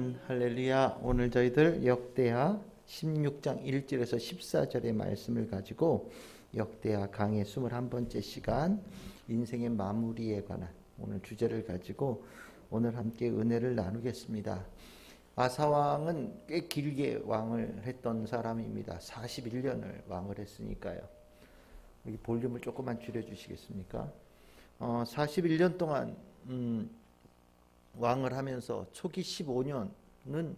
할렐루야. 오늘 저희들 역대하 16장 1절에서 14절의 말씀을 가지고 역대하 강의 21번째 시간 인생의 마무리에 관한 오늘 주제를 가지고 오늘 함께 은혜를 나누겠습니다. 아사왕은 꽤 길게 왕을 했던 사람입니다. 41년을 왕을 했으니까요. 여기 볼륨을 조금만 줄여주시겠습니까? 41년 동안 왕을 하면서 초기 15년은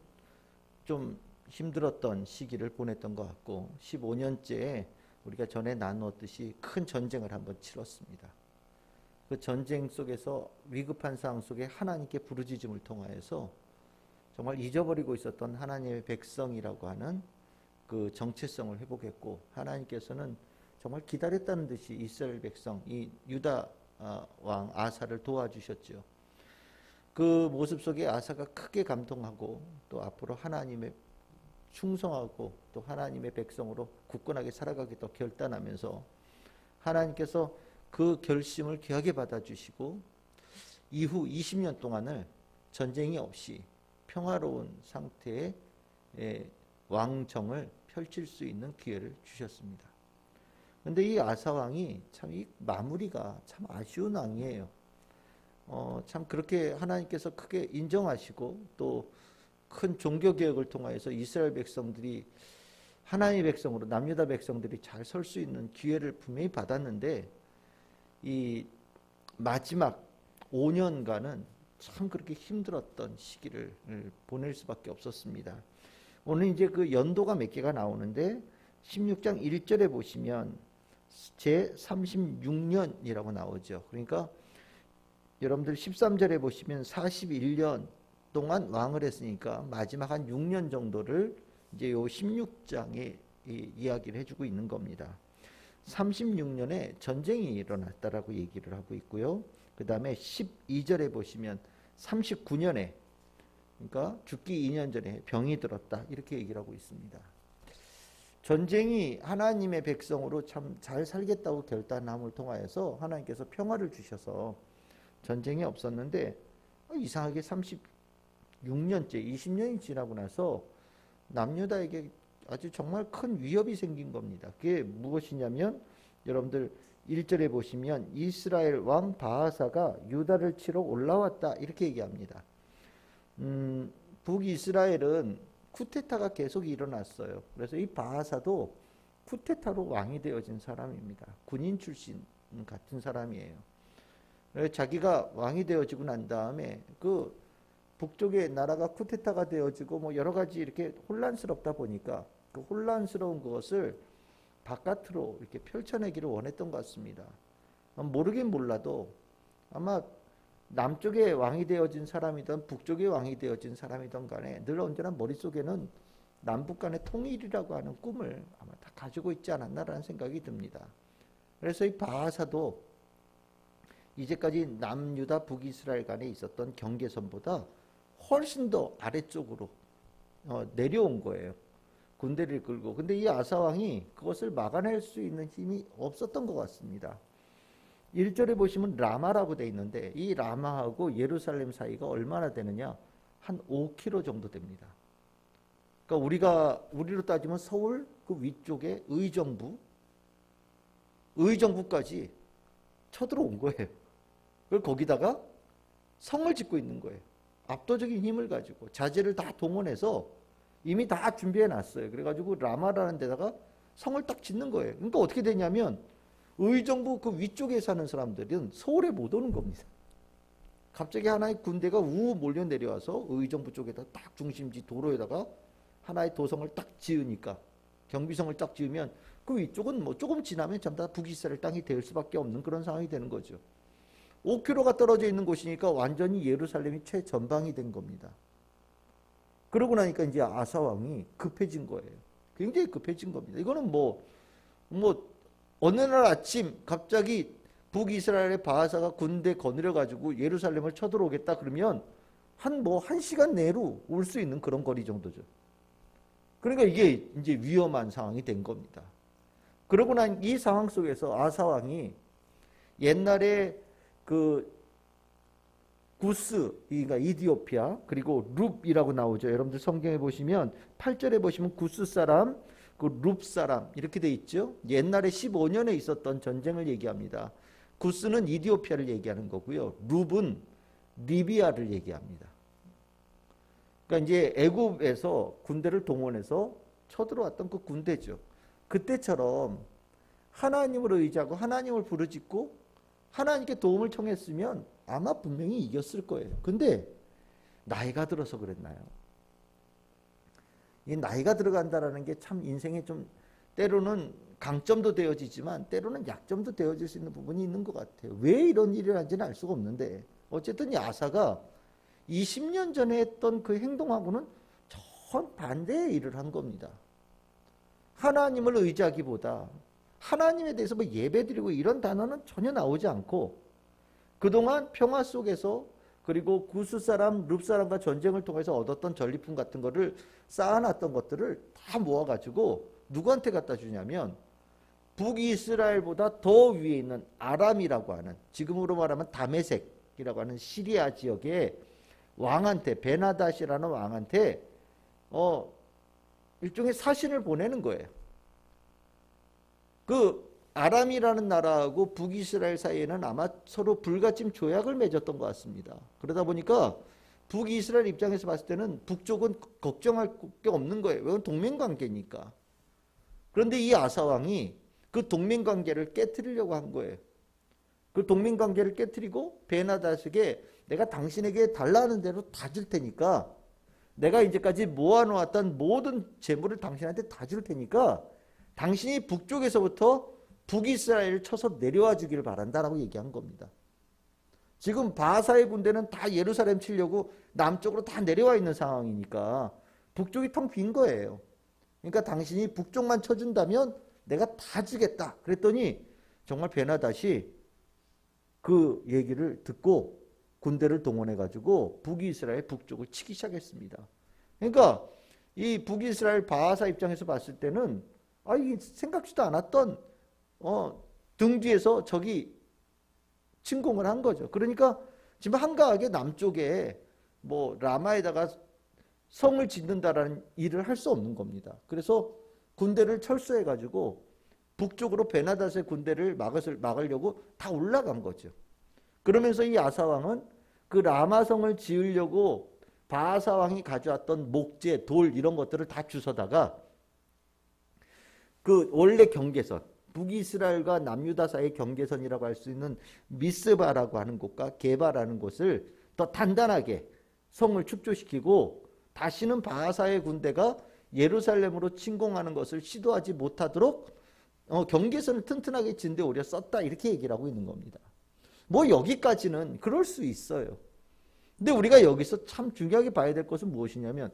좀 힘들었던 시기를 보냈던 것 같고 15년째에 우리가 전에 나누었듯이 큰 전쟁을 한번 치렀습니다. 그 전쟁 속에서 위급한 상황 속에 하나님께 부르짖음을 통하여서 정말 잊어버리고 있었던 하나님의 백성이라고 하는 그 정체성을 회복했고, 하나님께서는 정말 기다렸다는 듯이 이스라엘 백성, 이 유다 왕 아사를 도와주셨죠. 그 모습 속에 아사가 크게 감동하고 또 앞으로 하나님의 충성하고 또 하나님의 백성으로 굳건하게 살아가겠다 결단하면서 하나님께서 그 결심을 귀하게 받아주시고 이후 20년 동안을 전쟁이 없이 평화로운 상태의 왕정을 펼칠 수 있는 기회를 주셨습니다. 그런데 이 아사 왕이 참 이 마무리가 참 아쉬운 왕이에요. 참 그렇게 하나님께서 크게 인정하시고 또 큰 종교개혁을 통하여서 이스라엘 백성들이 하나님의 백성으로 남유다 백성들이 잘 설 수 있는 기회를 분명히 받았는데 이 마지막 5년간은 참 그렇게 힘들었던 시기를 보낼 수밖에 없었습니다. 오늘 이제 그 연도가 몇 개가 나오는데 16장 1절에 보시면 제 36년이라고 나오죠. 그러니까 여러분들 13절에 보시면 41년 동안 왕을 했으니까 마지막 한 6년 정도를 이제 요 16장에 이야기를 해주고 있는 겁니다. 36년에 전쟁이 일어났다라고 얘기를 하고 있고요. 그 다음에 12절에 보시면 39년에 그러니까 죽기 2년 전에 병이 들었다 이렇게 얘기를 하고 있습니다. 전쟁이 하나님의 백성으로 참 잘 살겠다고 결단함을 통하여서 하나님께서 평화를 주셔서 전쟁이 없었는데 이상하게 36년째 20년이 지나고 나서 남유다에게 아주 정말 큰 위협이 생긴 겁니다. 그게 무엇이냐면 여러분들 1절에 보시면 이스라엘 왕 바하사가 유다를 치러 올라왔다 이렇게 얘기합니다. 북이스라엘은 쿠데타가 계속 일어났어요. 그래서 이 바하사도 쿠데타로 왕이 되어진 사람입니다. 군인 출신 같은 사람이에요. 자기가 왕이 되어지고 난 다음에 그 북쪽의 나라가 쿠데타가 되어지고 뭐 여러 가지 이렇게 혼란스럽다 보니까 그 혼란스러운 것을 바깥으로 이렇게 펼쳐내기를 원했던 것 같습니다. 모르긴 몰라도 아마 남쪽의 왕이 되어진 사람이든 북쪽의 왕이 되어진 사람이든 간에 늘 언제나 머릿속에는 남북 간의 통일이라고 하는 꿈을 아마 다 가지고 있지 않았나라는 생각이 듭니다. 그래서 이 바하사도 이제까지 남유다 북이스라엘 간에 있었던 경계선보다 훨씬 더 아래쪽으로 내려온 거예요. 군대를 끌고. 근데 이 아사왕이 그것을 막아낼 수 있는 힘이 없었던 것 같습니다. 1절에 보시면 라마라고 돼 있는데 이 라마하고 예루살렘 사이가 얼마나 되느냐? 한 5km 정도 됩니다. 그러니까 우리로 따지면 서울 그 위쪽에 의정부까지 쳐들어온 거예요. 그걸 거기다가 성을 짓고 있는 거예요. 압도적인 힘을 가지고 자재를 다 동원해서 이미 다 준비해 놨어요. 그래가지고 라마라는 데다가 성을 딱 짓는 거예요. 그러니까 어떻게 되냐면 의정부 그 위쪽에 사는 사람들은 서울에 못 오는 겁니다. 갑자기 하나의 군대가 우 몰려 내려와서 의정부 쪽에다 딱 중심지 도로에다가 하나의 도성을 딱 지으니까 경비성을 딱 지으면 그 위쪽은 뭐 조금 지나면 전부 다 북이스라엘 땅이 될 수밖에 없는 그런 상황이 되는 거죠. 5km가 떨어져 있는 곳이니까 완전히 예루살렘이 최전방이 된 겁니다. 그러고 나니까 이제 아사 왕이 급해진 거예요. 굉장히 급해진 겁니다. 이거는 뭐 어느 날 아침 갑자기 북이스라엘의 바하사가 군대 거느려 가지고 예루살렘을 쳐들어오겠다 그러면 한 시간 내로 올 수 있는 그런 거리 정도죠. 그러니까 이게 이제 위험한 상황이 된 겁니다. 그러고 난 이 상황 속에서 아사 왕이 옛날에 그 구스, 그러니까 이디오피아, 그리고 룹이라고 나오죠. 여러분들 성경에 보시면 8절에 보시면 구스 사람, 룹 사람 이렇게 돼 있죠. 옛날에 15년에 있었던 전쟁을 얘기합니다. 구스는 이디오피아를 얘기하는 거고요. 룹은 리비아를 얘기합니다. 그러니까 이제 애굽에서 군대를 동원해서 쳐들어왔던 그 군대죠. 그때처럼 하나님을 의지하고 하나님을 부르짖고 하나님께 도움을 청했으면 아마 분명히 이겼을 거예요. 근데 나이가 들어서 그랬나요? 이 나이가 들어간다라는 게 참 인생에 좀 때로는 강점도 되어지지만 때로는 약점도 되어질 수 있는 부분이 있는 것 같아요. 왜 이런 일이 일어난지는 알 수가 없는데 어쨌든 이 아사가 20년 전에 했던 그 행동하고는 정반대의 일을 한 겁니다. 하나님을 의지하기보다 하나님에 대해서 뭐 예배드리고 이런 단어는 전혀 나오지 않고 그동안 평화 속에서 그리고 구스 사람, 룹 사람과 전쟁을 통해서 얻었던 전리품 같은 거를 쌓아놨던 것들을 다 모아가지고 누구한테 갖다 주냐면 북이스라엘보다 더 위에 있는 아람이라고 하는 지금으로 말하면 다메섹이라고 하는 시리아 지역의 왕한테 베나닷이라는 왕한테 일종의 사신을 보내는 거예요. 그 아람이라는 나라하고 북이스라엘 사이에는 아마 서로 불가침 조약을 맺었던 것 같습니다. 그러다 보니까 북이스라엘 입장에서 봤을 때는 북쪽은 걱정할 게 없는 거예요. 왜냐하면 동맹관계니까. 그런데 이 아사왕이 그 동맹관계를 깨트리려고 한 거예요. 그 동맹관계를 깨트리고 베나닷에게 내가 당신에게 달라는 대로 다 줄 테니까 내가 이제까지 모아놓았던 모든 재물을 당신한테 다 줄 테니까 당신이 북쪽에서부터 북이스라엘을 쳐서 내려와 주기를 바란다라고 얘기한 겁니다. 지금 바하사의 군대는 다 예루살렘 치려고 남쪽으로 다 내려와 있는 상황이니까 북쪽이 텅 빈 거예요. 그러니까 당신이 북쪽만 쳐준다면 내가 다 주겠다. 그랬더니 정말 베나닷이 그 얘기를 듣고 군대를 동원해가지고 북이스라엘 북쪽을 치기 시작했습니다. 그러니까 이 북이스라엘 바하사 입장에서 봤을 때는 이게 생각지도 않았던 등 뒤에서 적이 침공을 한 거죠. 그러니까 지금 한가하게 남쪽에 뭐 라마에다가 성을 짓는다라는 일을 할 수 없는 겁니다. 그래서 군대를 철수해가지고 북쪽으로 베나닷의 군대를 막으려고 다 올라간 거죠. 그러면서 이 아사왕은 그 라마성을 지으려고 바하사왕이 가져왔던 목재, 돌 이런 것들을 다 주워다가 그 원래 경계선, 북이스라엘과 남유다 사이의 경계선이라고 할 수 있는 미스바라고 하는 곳과 게바라는 곳을 더 단단하게 성을 축조시키고 다시는 바하사의 군대가 예루살렘으로 침공하는 것을 시도하지 못하도록 경계선을 튼튼하게 진 데 오려 썼다 이렇게 얘기를 하고 있는 겁니다. 뭐 여기까지는 그럴 수 있어요. 근데 우리가 여기서 참 중요하게 봐야 될 것은 무엇이냐면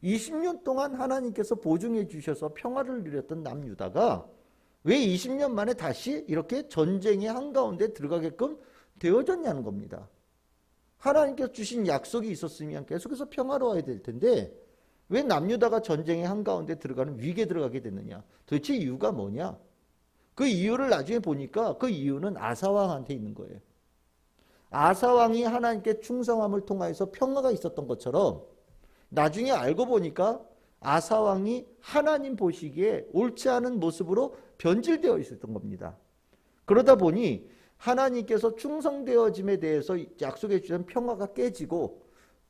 20년 동안 하나님께서 보증해 주셔서 평화를 누렸던 남유다가 왜 20년 만에 다시 이렇게 전쟁의 한가운데 들어가게끔 되어졌냐는 겁니다. 하나님께서 주신 약속이 있었으면 계속해서 평화로워야 될 텐데 왜 남유다가 전쟁의 한가운데 들어가는 위기에 들어가게 됐느냐. 도대체 이유가 뭐냐. 그 이유를 나중에 보니까 그 이유는 아사왕한테 있는 거예요. 아사왕이 하나님께 충성함을 통하여서 평화가 있었던 것처럼 나중에 알고 보니까 아사왕이 하나님 보시기에 옳지 않은 모습으로 변질되어 있었던 겁니다. 그러다 보니 하나님께서 충성되어짐에 대해서 약속해 주신 평화가 깨지고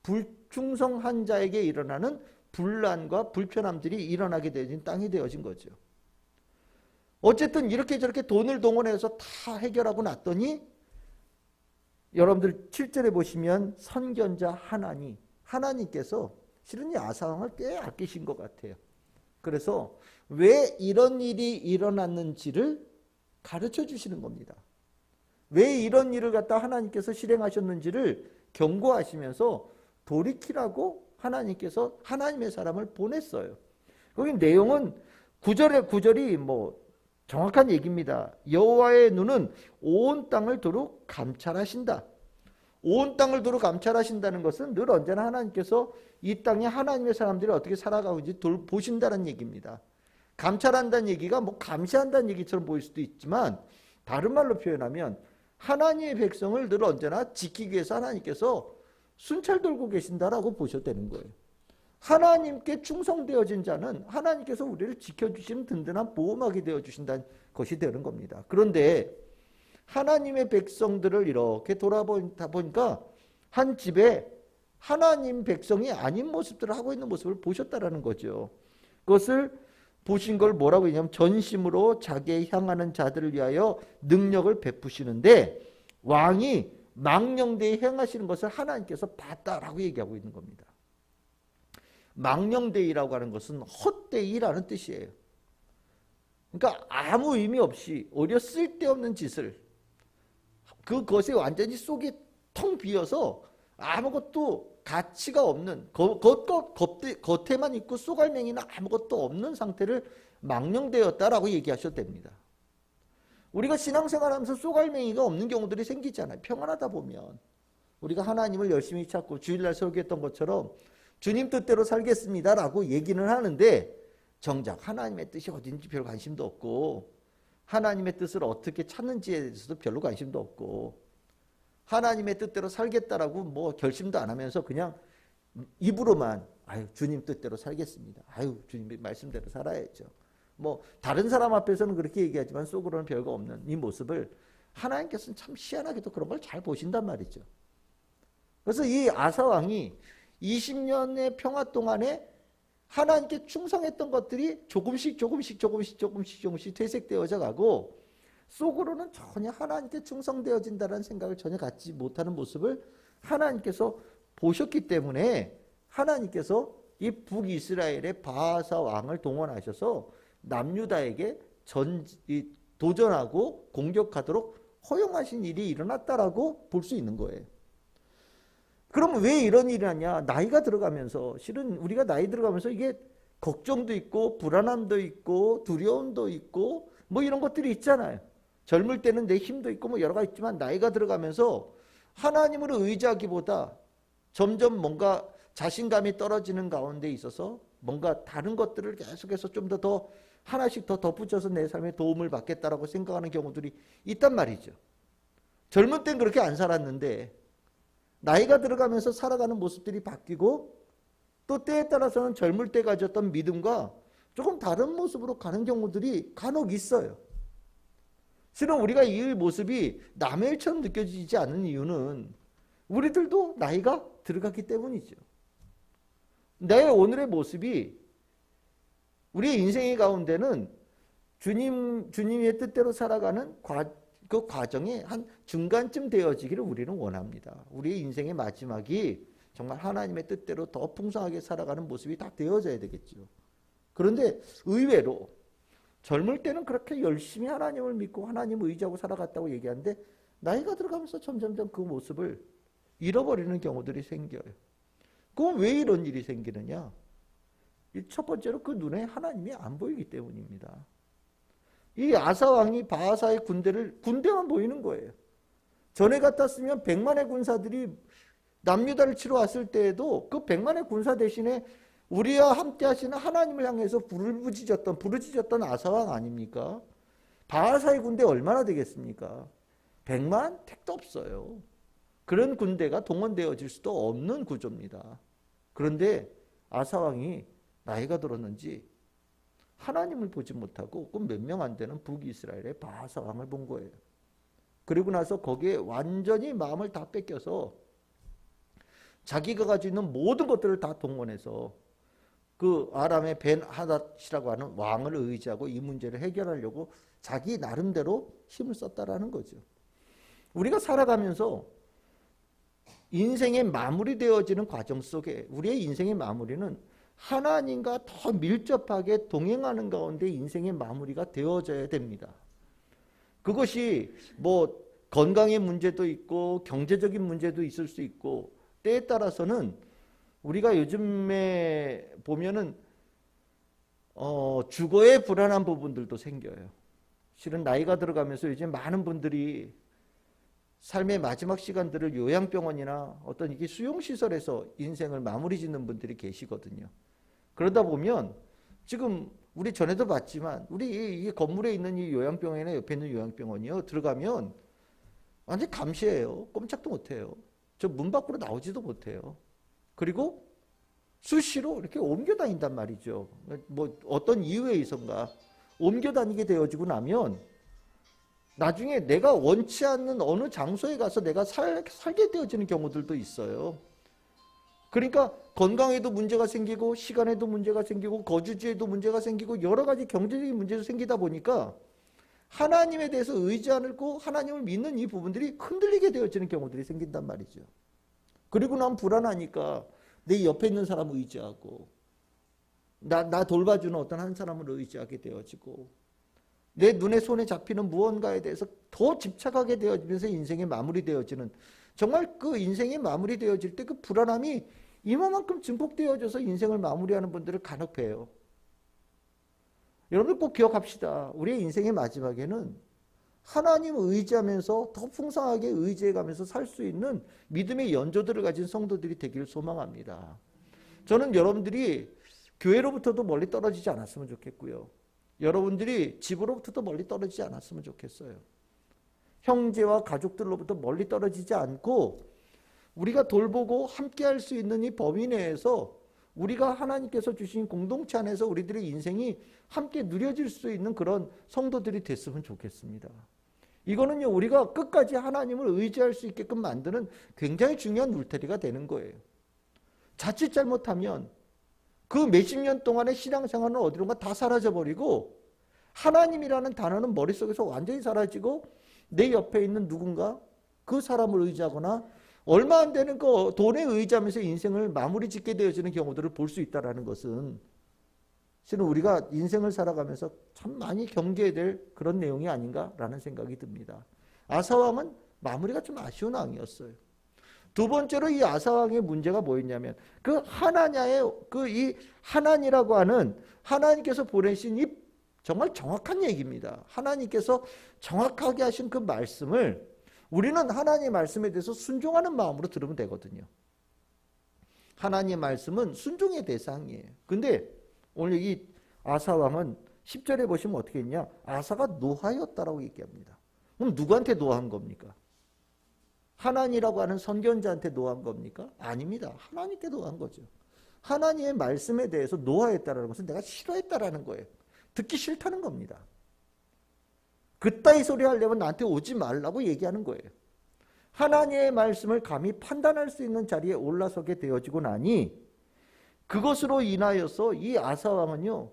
불충성한 자에게 일어나는 분란과 불편함들이 일어나게 되어진 땅이 되어진 거죠. 어쨌든 이렇게 저렇게 돈을 동원해서 다 해결하고 났더니 여러분들 7절에 보시면 선견자 하나님께서 실은 이 아사왕을 꽤 아끼신 것 같아요. 그래서 왜 이런 일이 일어났는지를 가르쳐 주시는 겁니다. 왜 이런 일을 갖다 하나님께서 실행하셨는지를 경고하시면서 돌이키라고 하나님께서 하나님의 사람을 보냈어요. 거기 내용은 구절이 뭐 정확한 얘기입니다. 여호와의 눈은 온 땅을 두루 감찰하신다. 온 땅을 두루 감찰하신다는 것은 늘 언제나 하나님께서 이 땅에 하나님의 사람들이 어떻게 살아가고 있는지 보신다는 얘기입니다. 감찰한다는 얘기가 뭐 감시한다는 얘기처럼 보일 수도 있지만 다른 말로 표현하면 하나님의 백성을 늘 언제나 지키기 위해서 하나님께서 순찰 돌고 계신다라고 보셔도 되는 거예요. 하나님께 충성되어진 자는 하나님께서 우리를 지켜주시는 든든한 보호막이 되어주신다는 것이 되는 겁니다. 그런데 하나님의 백성들을 이렇게 돌아보다 보니까 한 집에 하나님 백성이 아닌 모습들을 하고 있는 모습을 보셨다라는 거죠. 그것을 보신 걸 뭐라고 했냐면 전심으로 자기에 향하는 자들을 위하여 능력을 베푸시는데 왕이 망령되이 행하시는 것을 하나님께서 봤다라고 얘기하고 있는 겁니다. 망령되이라고 하는 것은 헛되이라는 뜻이에요. 그러니까 아무 의미 없이 오히려 쓸데없는 짓을 그것에 완전히 속이 텅 비어서 아무것도 가치가 없는 겉에만 있고 쏘갈맹이나 아무것도 없는 상태를 망령되었다라고 얘기하셔도 됩니다. 우리가 신앙생활하면서 쏘갈맹이가 없는 경우들이 생기잖아요. 평안하다 보면 우리가 하나님을 열심히 찾고 주일날 설교했던 것처럼 주님 뜻대로 살겠습니다라고 얘기는 하는데 정작 하나님의 뜻이 어딘지 별 관심도 없고 하나님의 뜻을 어떻게 찾는지에 대해서도 별로 관심도 없고 하나님의 뜻대로 살겠다라고 뭐 결심도 안 하면서 그냥 입으로만 아유 주님 뜻대로 살겠습니다. 아유 주님 말씀대로 살아야죠. 뭐 다른 사람 앞에서는 그렇게 얘기하지만 속으로는 별거 없는 이 모습을 하나님께서는 참 희한하게도 그런 걸 잘 보신단 말이죠. 그래서 이 아사 왕이 20년의 평화 동안에 하나님께 충성했던 것들이 조금씩 퇴색되어져 가고 속으로는 전혀 하나님께 충성되어진다는 생각을 전혀 갖지 못하는 모습을 하나님께서 보셨기 때문에 하나님께서 이 북이스라엘의 바하사 왕을 동원하셔서 남유다에게 도전하고 공격하도록 허용하신 일이 일어났다라고 볼 수 있는 거예요. 그럼 왜 이런 일이 나냐? 나이가 들어가면서 실은 우리가 나이 들어가면서 이게 걱정도 있고 불안함도 있고 두려움도 있고 뭐 이런 것들이 있잖아요. 젊을 때는 내 힘도 있고 뭐 여러 가지 있지만 나이가 들어가면서 하나님을 의지하기보다 점점 뭔가 자신감이 떨어지는 가운데 있어서 뭔가 다른 것들을 계속해서 좀 더 하나씩 더 덧붙여서 내 삶에 도움을 받겠다라고 생각하는 경우들이 있단 말이죠. 젊을 땐 그렇게 안 살았는데 나이가 들어가면서 살아가는 모습들이 바뀌고 또 때에 따라서는 젊을 때 가졌던 믿음과 조금 다른 모습으로 가는 경우들이 간혹 있어요. 실은 우리가 이 모습이 남의 일처럼 느껴지지 않는 이유는 우리들도 나이가 들어갔기 때문이죠. 내 오늘의 모습이 우리의 인생의 가운데는 주님의 뜻대로 살아가는 그 과정이 한 중간쯤 되어지기를 우리는 원합니다. 우리의 인생의 마지막이 정말 하나님의 뜻대로 더 풍성하게 살아가는 모습이 다 되어져야 되겠죠. 그런데 의외로 젊을 때는 그렇게 열심히 하나님을 믿고 하나님을 의지하고 살아갔다고 얘기하는데 나이가 들어가면서 점점점 그 모습을 잃어버리는 경우들이 생겨요. 그럼 왜 이런 일이 생기느냐? 첫 번째로 그 눈에 하나님이 안 보이기 때문입니다. 이 아사왕이 바하사의 군대만 보이는 거예요. 전에 같았으면 100만의 군사들이 남유다를 치러 왔을 때에도 그 100만의 군사 대신에 우리와 함께 하시는 하나님을 향해서 부르짖었던 아사왕 아닙니까? 바하사의 군대 얼마나 되겠습니까? 100만? 택도 없어요. 그런 군대가 동원되어질 수도 없는 구조입니다. 그런데 아사왕이 나이가 들었는지 하나님을 보지 못하고 그 몇 명 안 되는 북이스라엘의 바하사 왕을 본 거예요. 그리고 나서 거기에 완전히 마음을 다 뺏겨서 자기가 가지고 있는 모든 것들을 다 동원해서 그 아람의 벤 하닷이라고 하는 왕을 의지하고 이 문제를 해결하려고 자기 나름대로 힘을 썼다라는 거죠. 우리가 살아가면서 인생의 마무리되어지는 과정 속에 우리의 인생의 마무리는 하나님과 더 밀접하게 동행하는 가운데 인생의 마무리가 되어져야 됩니다. 그것이 뭐 건강의 문제도 있고 경제적인 문제도 있을 수 있고 때에 따라서는 우리가 요즘에 보면은 주거에 불안한 부분들도 생겨요. 실은 나이가 들어가면서 요즘 많은 분들이 삶의 마지막 시간들을 요양병원이나 어떤 이게 수용시설에서 인생을 마무리 짓는 분들이 계시거든요. 그러다 보면 지금 우리 전에도 봤지만 우리 이 건물에 있는 이 요양병원이나 옆에 있는 요양병원이요. 들어가면 완전 감시해요. 꼼짝도 못해요. 저 문 밖으로 나오지도 못해요. 그리고 수시로 이렇게 옮겨 다닌단 말이죠. 뭐 어떤 이유에 의해서인가 옮겨 다니게 되어지고 나면 나중에 내가 원치 않는 어느 장소에 가서 내가 살게 되어지는 경우들도 있어요. 그러니까 건강에도 문제가 생기고 시간에도 문제가 생기고 거주지에도 문제가 생기고 여러 가지 경제적인 문제도 생기다 보니까 하나님에 대해서 의지 않고 하나님을 믿는 이 부분들이 흔들리게 되어지는 경우들이 생긴단 말이죠. 그리고 난 불안하니까 내 옆에 있는 사람을 의지하고 나 돌봐주는 어떤 한 사람을 의지하게 되어지고 내 눈에 손에 잡히는 무언가에 대해서 더 집착하게 되어지면서 인생이 마무리되어지는 정말 그 인생이 마무리되어질 때 그 불안함이 이만큼 증폭되어져서 인생을 마무리하는 분들을 간혹 봬요. 여러분들 꼭 기억합시다. 우리의 인생의 마지막에는 하나님 의지하면서 더 풍성하게 의지해가면서 살 수 있는 믿음의 연조들을 가진 성도들이 되기를 소망합니다. 저는 여러분들이 교회로부터도 멀리 떨어지지 않았으면 좋겠고요. 여러분들이 집으로부터도 멀리 떨어지지 않았으면 좋겠어요. 형제와 가족들로부터 멀리 떨어지지 않고 우리가 돌보고 함께 할 수 있는 이 범위 내에서 우리가 하나님께서 주신 공동체 안에서 우리들의 인생이 함께 누려질 수 있는 그런 성도들이 됐으면 좋겠습니다. 이거는요, 우리가 끝까지 하나님을 의지할 수 있게끔 만드는 굉장히 중요한 울타리가 되는 거예요. 자칫 잘못하면 그 몇십 년 동안의 신앙생활은 어디론가 다 사라져버리고 하나님이라는 단어는 머릿속에서 완전히 사라지고 내 옆에 있는 누군가 그 사람을 의지하거나 얼마 안 되는 그 돈에 의지하면서 인생을 마무리 짓게 되어지는 경우들을 볼 수 있다는 것은 실은 우리가 인생을 살아가면서 참 많이 경계해야 될 그런 내용이 아닌가라는 생각이 듭니다. 아사왕은 마무리가 좀 아쉬운 왕이었어요. 두 번째로 이 아사왕의 문제가 뭐였냐면 그 하나냐의 이 하나니라고 하는 하나님께서 보내신 이 정말 정확한 얘기입니다. 하나님께서 정확하게 하신 그 말씀을 우리는 하나님의 말씀에 대해서 순종하는 마음으로 들으면 되거든요. 하나님의 말씀은 순종의 대상이에요. 근데 오늘 여기 아사왕은 10절에 보시면 어떻게 했냐? 아사가 노하였다라고 얘기합니다. 그럼 누구한테 노한 겁니까? 하나님이라고 하는 선견자한테 노한 겁니까? 아닙니다. 하나님께 노한 거죠. 하나님의 말씀에 대해서 노하였다라는 것은 내가 싫어했다라는 거예요. 듣기 싫다는 겁니다. 그따위 소리 하려면 나한테 오지 말라고 얘기하는 거예요. 하나님의 말씀을 감히 판단할 수 있는 자리에 올라서게 되어지고 나니 그것으로 인하여서 이 아사왕은요,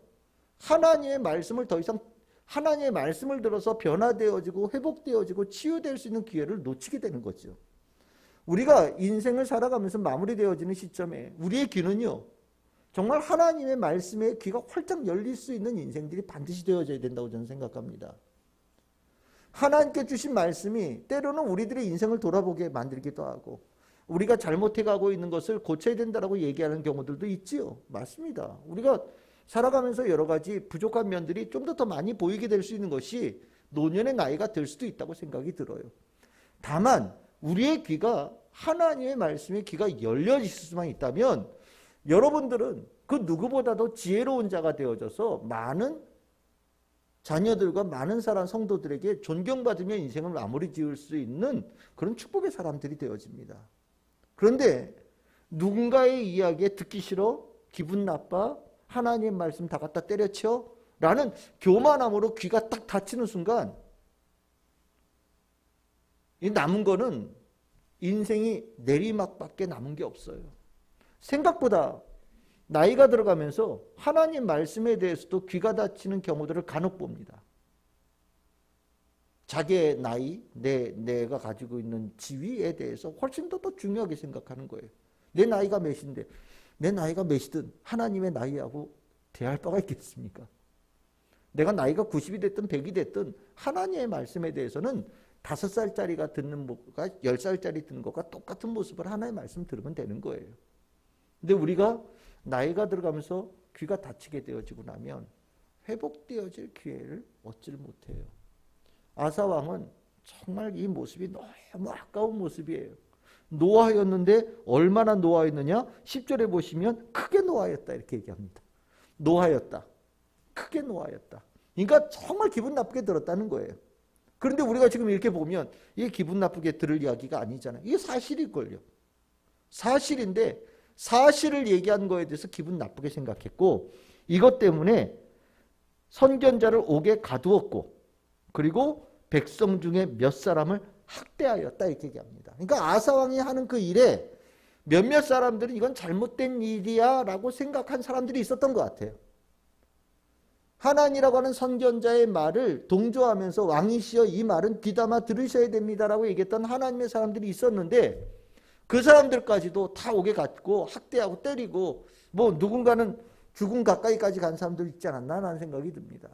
하나님의 말씀을 더 이상 하나님의 말씀을 들어서 변화되어지고 회복되어지고 치유될 수 있는 기회를 놓치게 되는 거죠. 우리가 인생을 살아가면서 마무리되어지는 시점에 우리의 귀는요, 정말 하나님의 말씀에 귀가 활짝 열릴 수 있는 인생들이 반드시 되어져야 된다고 저는 생각합니다. 하나님께 주신 말씀이 때로는 우리들의 인생을 돌아보게 만들기도 하고 우리가 잘못해가고 있는 것을 고쳐야 된다고 얘기하는 경우들도 있지요. 맞습니다. 우리가 살아가면서 여러 가지 부족한 면들이 좀 더 많이 보이게 될 수 있는 것이 노년의 나이가 될 수도 있다고 생각이 들어요. 다만 우리의 귀가 하나님의 말씀에 귀가 열려 있을 수만 있다면 여러분들은 그 누구보다도 지혜로운 자가 되어져서 많은 자녀들과 많은 사람 성도들에게 존경받으며 인생을 마무리 지을 수 있는 그런 축복의 사람들이 되어집니다. 그런데 누군가의 이야기에 듣기 싫어, 기분 나빠, 하나님의 말씀 다 갖다 때려쳐 라는 교만함으로 귀가 딱 닫히는 순간 이 남은 거는 인생이 내리막밖에 남은 게 없어요. 생각보다 나이가 들어가면서 하나님 말씀에 대해서도 귀가 닫히는 경우들을 간혹 봅니다. 자기의 나이, 내가 가지고 있는 지위에 대해서 훨씬 더 중요하게 생각하는 거예요. 내 나이가 몇인데 내 나이가 몇이든 하나님의 나이하고 대할 바가 있겠습니까? 내가 나이가 90이 됐든 100이 됐든 하나님의 말씀에 대해서는 5살짜리가 듣는 것과 10살짜리 듣는 것과 똑같은 모습을 하나님의 말씀 들으면 되는 거예요. 근데 우리가 나이가 들어가면서 귀가 닫히게 되어지고 나면 회복되어질 기회를 얻지를 못해요. 아사왕은 정말 이 모습이 너무 아까운 모습이에요. 노하였는데 얼마나 노하였느냐? 10절에 보시면 크게 노하였다 이렇게 얘기합니다. 노하였다. 크게 노하였다. 그러니까 정말 기분 나쁘게 들었다는 거예요. 그런데 우리가 지금 이렇게 보면 이게 기분 나쁘게 들을 이야기가 아니잖아요. 이게 사실일걸요. 사실인데 사실을 얘기한 거에 대해서 기분 나쁘게 생각했고 이것 때문에 선견자를 옥에 가두었고 그리고 백성 중에 몇 사람을 학대하였다 이렇게 얘기합니다. 그러니까 아사왕이 하는 그 일에 몇몇 사람들은 이건 잘못된 일이야 라고 생각한 사람들이 있었던 것 같아요. 하나님이라고 하는 선견자의 말을 동조하면서 왕이시여 이 말은 귀담아 들으셔야 됩니다라고 얘기했던 하나님의 사람들이 있었는데 그 사람들까지도 다 옥에 갔고 학대하고 때리고 뭐 누군가는 죽음 가까이까지 간 사람들 있지 않았나라는 생각이 듭니다.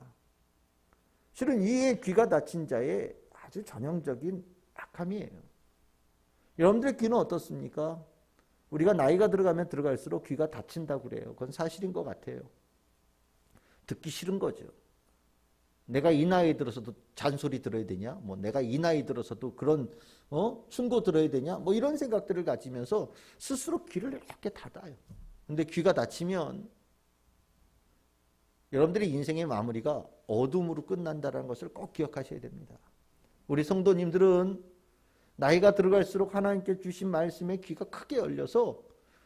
실은 이에 귀가 닫힌 자의 아주 전형적인 악함이에요. 여러분들의 귀는 어떻습니까? 우리가 나이가 들어가면 들어갈수록 귀가 닫힌다고 그래요. 그건 사실인 것 같아요. 듣기 싫은 거죠. 내가 이 나이에 들어서도 잔소리 들어야 되냐? 뭐 내가 이 나이 들어서도 그런 충고 들어야 되냐? 뭐 이런 생각들을 가지면서 스스로 귀를 이렇게 닫아요. 근데 귀가 닫히면 여러분들의 인생의 마무리가 어둠으로 끝난다는 것을 꼭 기억하셔야 됩니다. 우리 성도님들은 나이가 들어갈수록 하나님께 주신 말씀에 귀가 크게 열려서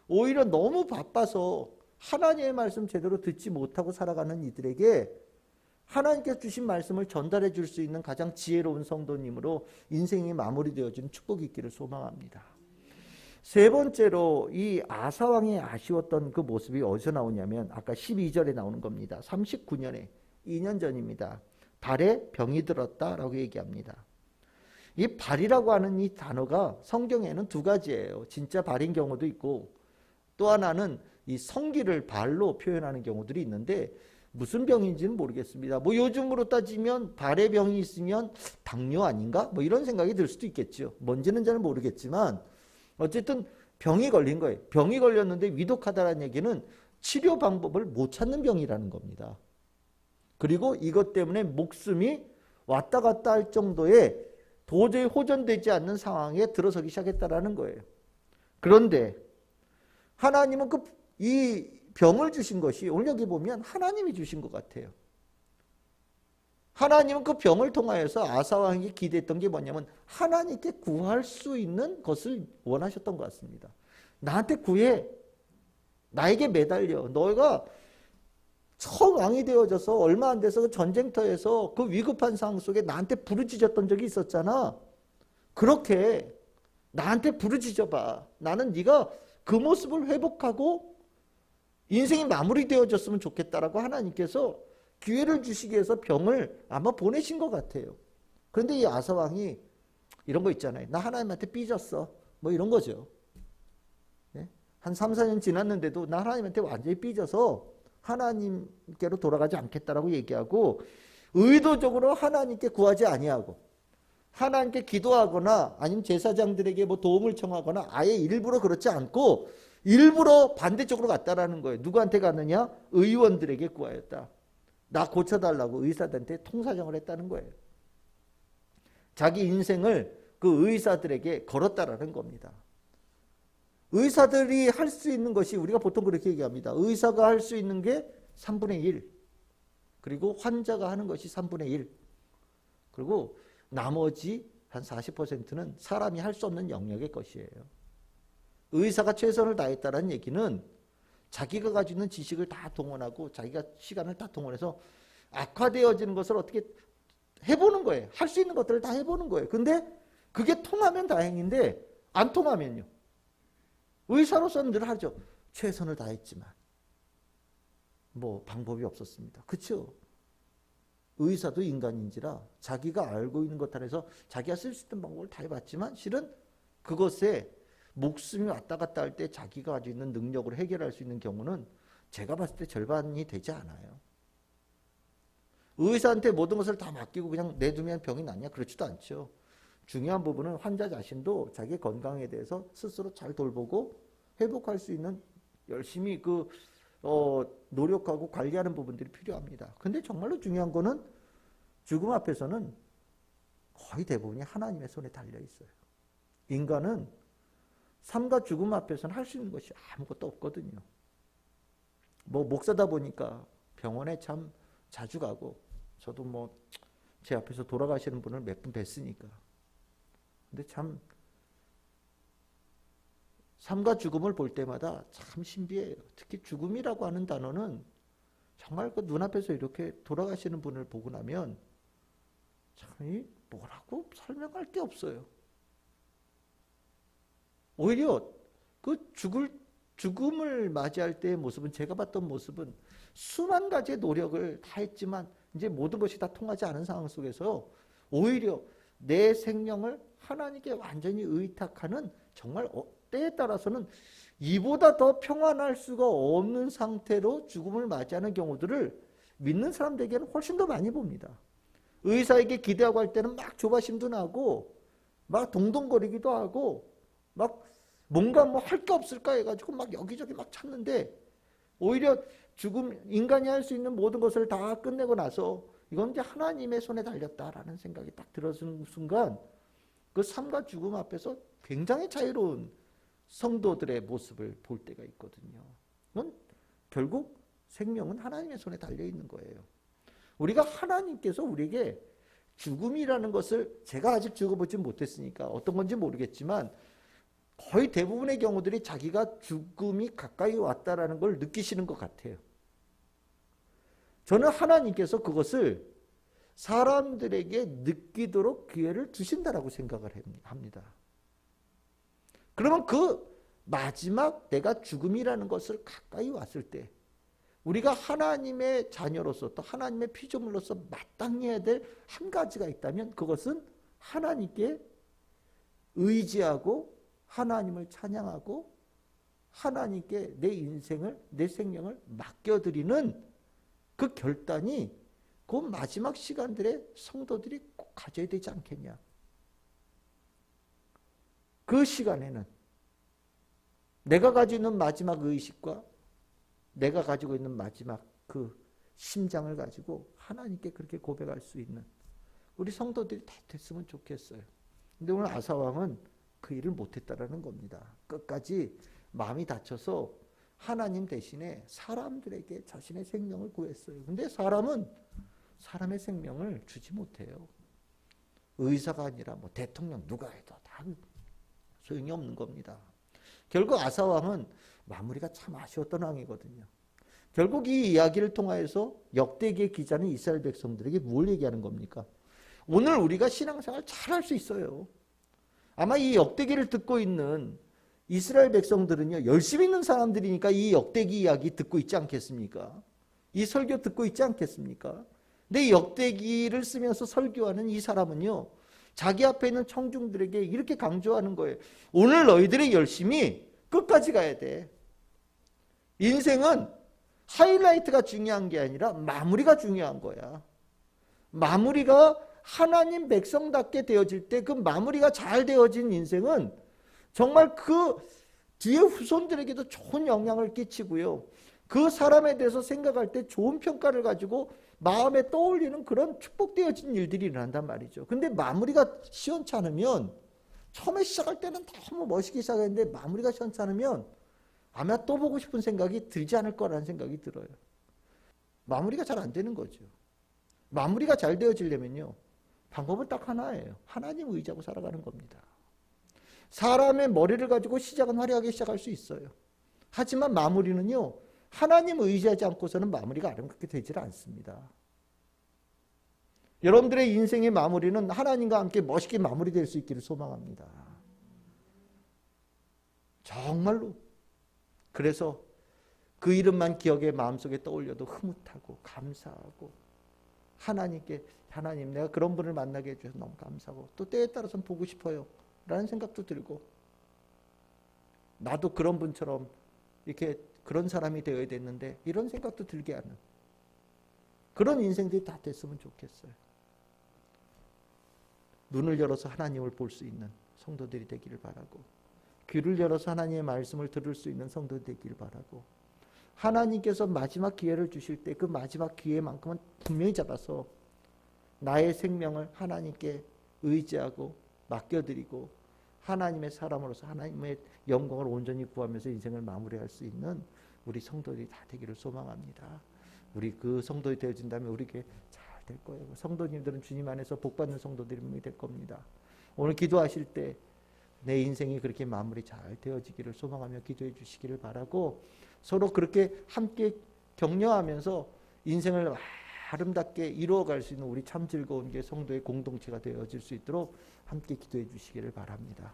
오히려 너무 바빠서 하나님의 말씀 제대로 듣지 못하고 살아가는 이들에게 하나님께서 주신 말씀을 전달해 줄 수 있는 가장 지혜로운 성도님으로 인생이 마무리되어지는 축복이 있기를 소망합니다. 세 번째로 이 아사왕이 아쉬웠던 그 모습이 어디서 나오냐면 아까 12절에 나오는 겁니다. 39년에 2년 전입니다. 발에 병이 들었다라고 얘기합니다. 이 발이라고 하는 이 단어가 성경에는 두 가지예요. 진짜 발인 경우도 있고 또 하나는 이 성기를 발로 표현하는 경우들이 있는데 무슨 병인지는 모르겠습니다. 뭐 요즘으로 따지면 발에 병이 있으면 당뇨 아닌가? 뭐 이런 생각이 들 수도 있겠죠. 뭔지는 잘 모르겠지만 어쨌든 병이 걸린 거예요. 병이 걸렸는데 위독하다는 얘기는 치료 방법을 못 찾는 병이라는 겁니다. 그리고 이것 때문에 목숨이 왔다 갔다 할 정도의 도저히 호전되지 않는 상황에 들어서기 시작했다라는 거예요. 그런데 하나님은 이 병을 주신 것이 오늘 여기 보면 하나님이 주신 것 같아요. 하나님은 그 병을 통하여서 아사왕이 기대했던 게 뭐냐면 하나님께 구할 수 있는 것을 원하셨던 것 같습니다. 나한테 구해. 나에게 매달려. 너가 처음 왕이 되어져서 얼마 안 돼서 그 전쟁터에서 그 위급한 상황 속에 나한테 부르짖었던 적이 있었잖아. 그렇게 나한테 부르짖어봐. 나는 네가 그 모습을 회복하고 인생이 마무리되어졌으면 좋겠다라고 하나님께서 기회를 주시기 위해서 병을 아마 보내신 것 같아요. 그런데 이 아사왕이 이런 거 있잖아요. 나 하나님한테 삐졌어. 뭐 이런 거죠. 네? 한 3, 4년 지났는데도 나 하나님한테 완전히 삐져서 하나님께로 돌아가지 않겠다라고 얘기하고 의도적으로 하나님께 구하지 아니하고 하나님께 기도하거나 아니면 제사장들에게 뭐 도움을 청하거나 아예 일부러 그렇지 않고 일부러 반대쪽으로 갔다라는 거예요. 누구한테 갔느냐? 의원들에게 구하였다. 나 고쳐달라고 의사들한테 통사정을 했다는 거예요. 자기 인생을 그 의사들에게 걸었다라는 겁니다. 의사들이 할 수 있는 것이 우리가 보통 그렇게 얘기합니다. 의사가 할 수 있는 게 3분의 1. 그리고 환자가 하는 것이 3분의 1. 그리고 나머지 한 40%는 사람이 할 수 없는 영역의 것이에요. 의사가 최선을 다했다는 얘기는 자기가 가지고 있는 지식을 다 동원하고 자기가 시간을 다 동원해서 악화되어지는 것을 어떻게 해보는 거예요. 할 수 있는 것들을 다 해보는 거예요. 근데 그게 통하면 다행인데 안 통하면요. 의사로서는 늘 하죠. 최선을 다했지만 뭐 방법이 없었습니다. 그렇죠? 의사도 인간인지라 자기가 알고 있는 것 안에서 자기가 쓸 수 있는 방법을 다 해봤지만 실은 그것에 목숨이 왔다 갔다 할 때 자기가 가지고 있는 능력으로 해결할 수 있는 경우는 제가 봤을 때 절반이 되지 않아요. 의사한테 모든 것을 다 맡기고 그냥 내두면 병이 낫냐? 그렇지도 않죠. 중요한 부분은 환자 자신도 자기의 건강에 대해서 스스로 잘 돌보고 회복할 수 있는 열심히 노력하고 관리하는 부분들이 필요합니다. 근데 정말로 중요한 거는 죽음 앞에서는 거의 대부분이 하나님의 손에 달려 있어요. 인간은 삶과 죽음 앞에서는 할 수 있는 것이 아무것도 없거든요. 뭐 목사다 보니까 병원에 참 자주 가고 저도 뭐 제 앞에서 돌아가시는 분을 몇 분 뵀으니까. 근데 참 삶과 죽음을 볼 때마다 참 신비해요. 특히 죽음이라고 하는 단어는 정말 그 눈앞에서 이렇게 돌아가시는 분을 보고 나면 참 뭐라고 설명할 게 없어요. 오히려 그 죽음을 맞이할 때의 모습은, 제가 봤던 모습은 수만 가지의 노력을 다 했지만 이제 모든 것이 다 통하지 않은 상황 속에서 오히려 내 생명을 하나님께 완전히 의탁하는, 정말 때에 따라서는 이보다 더 평안할 수가 없는 상태로 죽음을 맞이하는 경우들을 믿는 사람들에게는 훨씬 더 많이 봅니다. 의사에게 기대하고 할 때는 막 조바심도 나고 막 동동거리기도 하고 막 뭔가 뭐 할 게 없을까 해가지고 막 여기저기 막 찾는데, 오히려 죽음, 인간이 할 수 있는 모든 것을 다 끝내고 나서 이건 이제 하나님의 손에 달렸다라는 생각이 딱 들었은 순간 그 삶과 죽음 앞에서 굉장히 자유로운 성도들의 모습을 볼 때가 있거든요. 그건 결국 생명은 하나님의 손에 달려 있는 거예요. 우리가 하나님께서 우리에게 죽음이라는 것을, 제가 아직 죽어보지 못했으니까 어떤 건지 모르겠지만 거의 대부분의 경우들이 자기가 죽음이 가까이 왔다라는 걸 느끼시는 것 같아요. 저는 하나님께서 그것을 사람들에게 느끼도록 기회를 주신다라고 생각을 합니다. 그러면 그 마지막 내가 죽음이라는 것을 가까이 왔을 때 우리가 하나님의 자녀로서 또 하나님의 피조물로서 마땅히 해야 될 한 가지가 있다면 그것은 하나님께 의지하고 하나님을 찬양하고 하나님께 내 인생을, 내 생명을 맡겨드리는 그 결단이 그 마지막 시간들의 성도들이 꼭 가져야 되지 않겠냐. 그 시간에는 내가 가지고 있는 마지막 의식과 내가 가지고 있는 마지막 그 심장을 가지고 하나님께 그렇게 고백할 수 있는 우리 성도들이 다 됐으면 좋겠어요. 근데 오늘 아사왕은 그 일을 못했다라는 겁니다. 끝까지 마음이 다쳐서 하나님 대신에 사람들에게 자신의 생명을 구했어요. 근데 사람은 사람의 생명을 주지 못해요. 의사가 아니라 뭐 대통령 누가 해도 다 소용이 없는 겁니다. 결국 아사왕은 마무리가 참 아쉬웠던 왕이거든요. 결국 이 이야기를 통하여서 역대기의 기자는 이스라엘 백성들에게 뭘 얘기하는 겁니까? 오늘 우리가 신앙생활 잘할 수 있어요. 아마 이 역대기를 듣고 있는 이스라엘 백성들은요, 열심히 있는 사람들이니까 이 역대기 이야기 듣고 있지 않겠습니까? 이 설교 듣고 있지 않겠습니까? 근데 이 역대기를 쓰면서 설교하는 이 사람은요, 자기 앞에 있는 청중들에게 이렇게 강조하는 거예요. 오늘 너희들이 열심히 끝까지 가야 돼. 인생은 하이라이트가 중요한 게 아니라 마무리가 중요한 거야. 마무리가 하나님 백성답게 되어질 때 그 마무리가 잘 되어진 인생은 정말 그 뒤에 후손들에게도 좋은 영향을 끼치고요. 그 사람에 대해서 생각할 때 좋은 평가를 가지고 마음에 떠올리는 그런 축복되어진 일들이 일어난단 말이죠. 근데 마무리가 시원치 않으면, 처음에 시작할 때는 너무 멋있게 시작했는데 마무리가 시원치 않으면 아마 또 보고 싶은 생각이 들지 않을 거라는 생각이 들어요. 마무리가 잘 안 되는 거죠. 마무리가 잘 되어지려면요, 방법은 딱 하나예요. 하나님 의지하고 살아가는 겁니다. 사람의 머리를 가지고 시작은 화려하게 시작할 수 있어요. 하지만 마무리는요, 하나님 의지하지 않고서는 마무리가 아름답게 되질 않습니다. 여러분들의 인생의 마무리는 하나님과 함께 멋있게 마무리될 수 있기를 소망합니다. 정말로. 그래서 그 이름만 기억에 마음속에 떠올려도 흐뭇하고 감사하고, 하나님께, 하나님 내가 그런 분을 만나게 해주셔서 너무 감사하고, 또 때에 따라서는 보고 싶어요 라는 생각도 들고, 나도 그런 분처럼 이렇게 그런 사람이 되어야 됐는데 이런 생각도 들게 하는 그런 인생들이 다 됐으면 좋겠어요. 눈을 열어서 하나님을 볼 수 있는 성도들이 되기를 바라고, 귀를 열어서 하나님의 말씀을 들을 수 있는 성도들이 되기를 바라고, 하나님께서 마지막 기회를 주실 때 그 마지막 기회만큼은 분명히 잡아서 나의 생명을 하나님께 의지하고 맡겨드리고 하나님의 사람으로서 하나님의 영광을 온전히 구하면서 인생을 마무리할 수 있는 우리 성도들이 다 되기를 소망합니다. 우리 그 성도들이 되어진다면 우리에게 잘 될 거예요. 성도님들은 주님 안에서 복받는 성도들이 될 겁니다. 오늘 기도하실 때 내 인생이 그렇게 마무리 잘 되어지기를 소망하며 기도해 주시기를 바라고, 서로 그렇게 함께 격려하면서 인생을 아름답게 이루어갈 수 있는 우리 참 즐거운 게 성도의 공동체가 되어질 수 있도록 함께 기도해 주시기를 바랍니다.